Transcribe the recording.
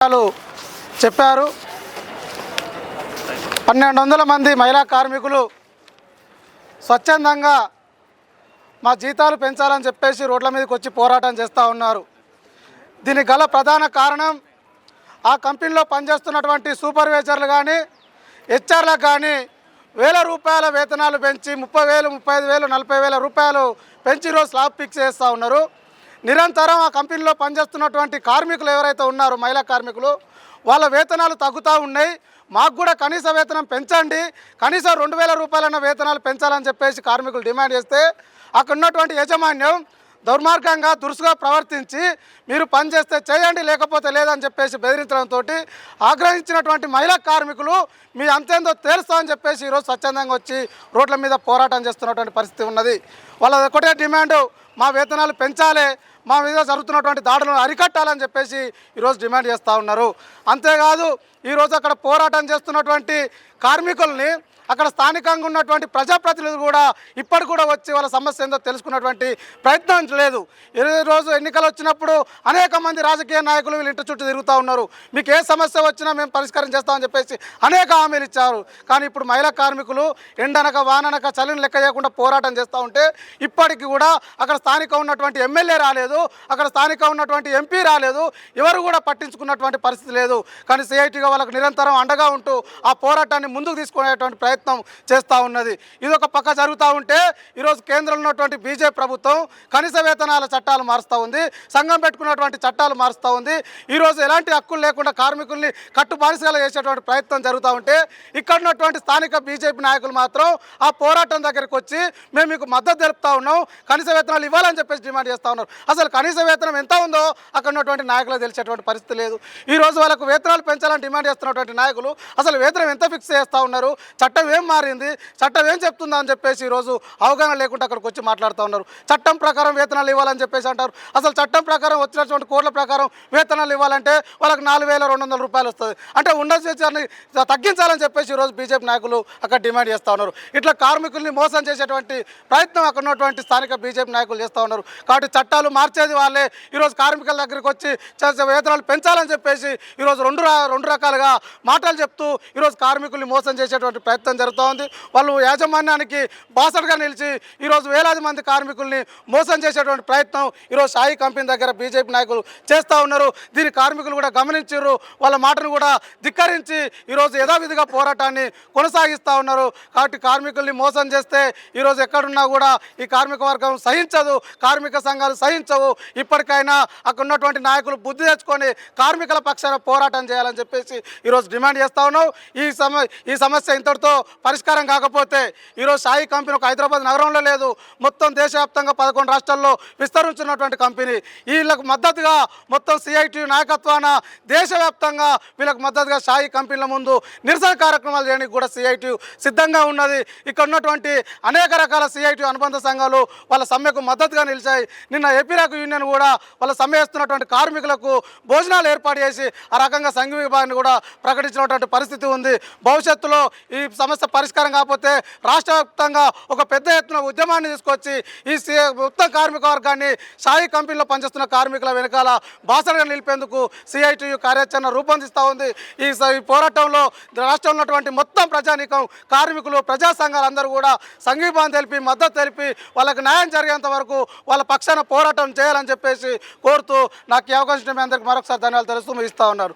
వాళ్ళు చెప్పారు. 1200 మంది మహిళా కార్మికులు స్వచ్ఛందంగా మా జీతాలు పెంచాలని చెప్పేసి రోడ్ల మీదకి వచ్చి పోరాటం చేస్తూ ఉన్నారు. దీనికి గల ప్రధాన కారణం ఆ కంపెనీలో పనిచేస్తున్నటువంటి సూపర్వైజర్లు కానీ హెచ్ఆర్లకు కానీ వేల రూపాయల వేతనాలు పెంచి 30,000, 35,000, 40,000 రూపాయలు పెంచి ఈరోజు స్లాబ్ ఫిక్స్ చేస్తూ ఉన్నారు. నిరంతరం ఆ కంపెనీలో పనిచేస్తున్నటువంటి కార్మికులు ఎవరైతే ఉన్నారో మహిళా కార్మికులు వాళ్ళ వేతనాలు తగ్గుతూ ఉన్నాయి. మాకు కూడా కనీస వేతనం పెంచండి, కనీసం 2,000 రూపాయలన్న వేతనాలు పెంచాలని చెప్పేసి కార్మికులు డిమాండ్ చేస్తే అక్కడ ఉన్నటువంటి యాజమాన్యం దుర్మార్గంగా దురుసుగా ప్రవర్తించి మీరు పని చేస్తే చేయండి లేకపోతే లేదని చెప్పేసి బెదిరించడంతో ఆగ్రహించినటువంటి మహిళా కార్మికులు మీ అంతేందో తెలుస్తామని చెప్పేసి ఈరోజు స్వచ్ఛందంగా వచ్చి రోడ్ల మీద పోరాటం చేస్తున్నటువంటి పరిస్థితి ఉన్నది. వాళ్ళ ఒకటే డిమాండు, మా వేతనాలు పెంచాలి, మా మీద జరుగుతున్నటువంటి దాడులను అరికట్టాలని చెప్పేసి ఈరోజు డిమాండ్ చేస్తూ ఉన్నారు. అంతేకాదు ఈరోజు అక్కడ పోరాటం చేస్తున్నటువంటి కార్మికుల్ని అక్కడ స్థానికంగా ఉన్నటువంటి ప్రజాప్రతినిధులు కూడా ఇప్పటి కూడా వచ్చి వాళ్ళ సమస్య ఏందో తెలుసుకున్నటువంటి ప్రయత్నం లేదు. ఈరోజు ఎన్నికలు వచ్చినప్పుడు అనేక మంది రాజకీయ నాయకులు వీళ్ళు ఇంటి చుట్టూ తిరుగుతూ ఉన్నారు. మీకు ఏ సమస్య వచ్చినా మేము పరిష్కారం చేస్తామని చెప్పేసి అనేక హామీలు ఇచ్చారు. కానీ ఇప్పుడు మహిళా కార్మికులు ఎండనక వాననక చలిని లెక్క చేయకుండా పోరాటం చేస్తూ ఉంటే ఇప్పటికీ కూడా అక్కడ స్థానికంగా ఉన్నటువంటి ఎమ్మెల్యే రాలేదు, అక్కడ స్థానికంగా ఉన్నటువంటి ఎంపీ రాలేదు, ఎవరు కూడా పట్టించుకున్నటువంటి పరిస్థితి లేదు. కానీ సిఐటిగా వాళ్ళకు నిరంతరం అండగా ఉంటూ ఆ పోరాటాన్ని ముందుకు తీసుకునేటువంటి ప్రయత్నం చేస్తూ ఉన్నది. ఇది ఒక పక్క జరుగుతూ ఉంటే ఈరోజు కేంద్రంలో ఉన్నటువంటి బీజేపీ ప్రభుత్వం కనీస వేతనాల చట్టాలు మారుస్తూ ఉంది, సంఘం పెట్టుకున్నటువంటి చట్టాలు మారుస్తూ ఉంది. ఈరోజు ఎలాంటి హక్కులు లేకుండా కార్మికుల్ని కట్టుబానిసగా చేసేటువంటి ప్రయత్నం జరుగుతూ ఉంటే ఇక్కడ ఉన్నటువంటి స్థానిక బీజేపీ నాయకులు మాత్రం ఆ పోరాటం దగ్గరికి వచ్చి మేము మీకు మద్దతు తెలుపుతా ఉన్నాం, కనీస వేతనాలు ఇవ్వాలని చెప్పేసి డిమాండ్ చేస్తూ ఉన్నారు. అసలు కనీస వేతనం ఎంత ఉందో అక్కడ ఉన్నటువంటి నాయకులకు తెలిసేటువంటి పరిస్థితి లేదు. ఈరోజు వాళ్ళకు వేతనాలు పెంచాలని డిమాండ్ చేస్తున్నటువంటి నాయకులు అసలు వేతనం ఎంత ఫిక్స్ చేస్తూ ఉన్నారు, చట్టం ఏం మారింది, చట్టం ఏం చెప్తుందా అని చెప్పేసి ఈరోజు అవగాహన లేకుండా అక్కడికి వచ్చి మాట్లాడుతూ ఉన్నారు. చట్టం ప్రకారం వేతనాలు ఇవ్వాలని చెప్పేసి అంటారు. అసలు చట్టం ప్రకారం వచ్చినటువంటి కోడ్ల ప్రకారం వేతనాలు ఇవ్వాలంటే వాళ్ళకి 4,200 రూపాయలు వస్తుంది. అంటే ఉండని తగ్గించాలని చెప్పేసి ఈరోజు బీజేపీ నాయకులు అక్కడ డిమాండ్ చేస్తూ ఉన్నారు. ఇట్లా కార్మికుల్ని మోసం చేసేటువంటి ప్రయత్నం అక్కడ ఉన్నటువంటి స్థానిక బీజేపీ నాయకులు చేస్తూ ఉన్నారు. కాబట్టి చట్టాలు మార్చేది వాళ్ళే. ఈరోజు కార్మికుల దగ్గరికి వచ్చి వేతనాలు పెంచాలని చెప్పేసి ఈరోజు రెండు రకాలుగా మాటలు చెప్తూ ఈరోజు కార్మికుల్ని మోసం చేసేటువంటి ప్రయత్నం జరుగుతూ ఉంది. వాళ్ళు యాజమాన్యానికి బాసటగా నిలిచి ఈరోజు వేలాది మంది కార్మికుల్ని మోసం చేసేటువంటి ప్రయత్నం ఈరోజు షాయి కంపెనీ దగ్గర బీజేపీ నాయకులు చేస్తూ ఉన్నారు. దీని కార్మికులు కూడా గమనించారు, వాళ్ళ మాటను కూడా ధిక్కరించి ఈరోజు యథావిధిగా పోరాటాన్ని కొనసాగిస్తూ ఉన్నారు. కాబట్టి కార్మికుల్ని మోసం చేస్తే ఈరోజు ఎక్కడున్నా కూడా ఈ కార్మిక వర్గం సహించదు, కార్మిక సంఘాలు సహించవు. ఇప్పటికైనా అక్కడ ఉన్నటువంటి నాయకులు బుద్ధి తెచ్చుకొని కార్మికుల పక్షాన పోరాటం చేయాలని చెప్పేసి ఈరోజు డిమాండ్ చేస్తూ ఉన్నాం. ఈ సమస్య ఇంతటితో పరిష్కారం కాకపోతే ఈరోజు షాయి కంపెనీ ఒక హైదరాబాద్ నగరంలో లేదు, మొత్తం దేశవ్యాప్తంగా 11 రాష్ట్రాల్లో విస్తరించున్నటువంటి కంపెనీ. వీళ్ళకు మద్దతుగా మొత్తం సిఐటి నాయకత్వాన దేశవ్యాప్తంగా వీళ్ళకు మద్దతుగా షాయి కంపెనీల ముందు నిరసన కార్యక్రమాలు చేయడానికి కూడా సిఐటి సిద్ధంగా ఉన్నది. ఇక్కడ ఉన్నటువంటి అనేక రకాల సిఐటి అనుబంధ సంఘాలు వాళ్ళ సమ్మెకు మద్దతుగా నిలిచాయి. నిన్న ఏపీరాకు యూనియన్ కూడా వాళ్ళ సమ్మె చేస్తున్నటువంటి కార్మికులకు భోజనాలు ఏర్పాటు చేసి ఆ రకంగా సంఘ విభాగాన్ని కూడా ప్రకటించినటువంటి పరిస్థితి ఉంది. భవిష్యత్తులో ఈ సమస్య పరిష్కారం కాకపోతే రాష్ట్ర వ్యాప్తంగా ఒక పెద్ద ఎత్తున ఉద్యమాన్ని తీసుకొచ్చి ఈ మొత్తం కార్మిక వర్గాన్ని షాయి కంపెనీలో పనిచేస్తున్న కార్మికుల వెనకాల బాసటగా నిలిపేందుకు సిఐటియు కార్యాచరణ రూపొందిస్తూ ఉంది. ఈ పోరాటంలో రాష్ట్రంలో ఉన్నటువంటి మొత్తం ప్రజానీకం, కార్మికులు, ప్రజా సంఘాలు అందరూ కూడా సంఘీభావం తెలిపి మద్దతు తెలిపి వాళ్ళకి న్యాయం జరిగేంత వరకు వాళ్ళ పక్షాన పోరాటం చేయాలని చెప్పేసి కోరుతూ నాకు ఈ అవకాశం మీ అందరికీ మరొకసారి ధన్యవాదాలు తెలుస్తూ ముగిస్తూ ఉన్నారు.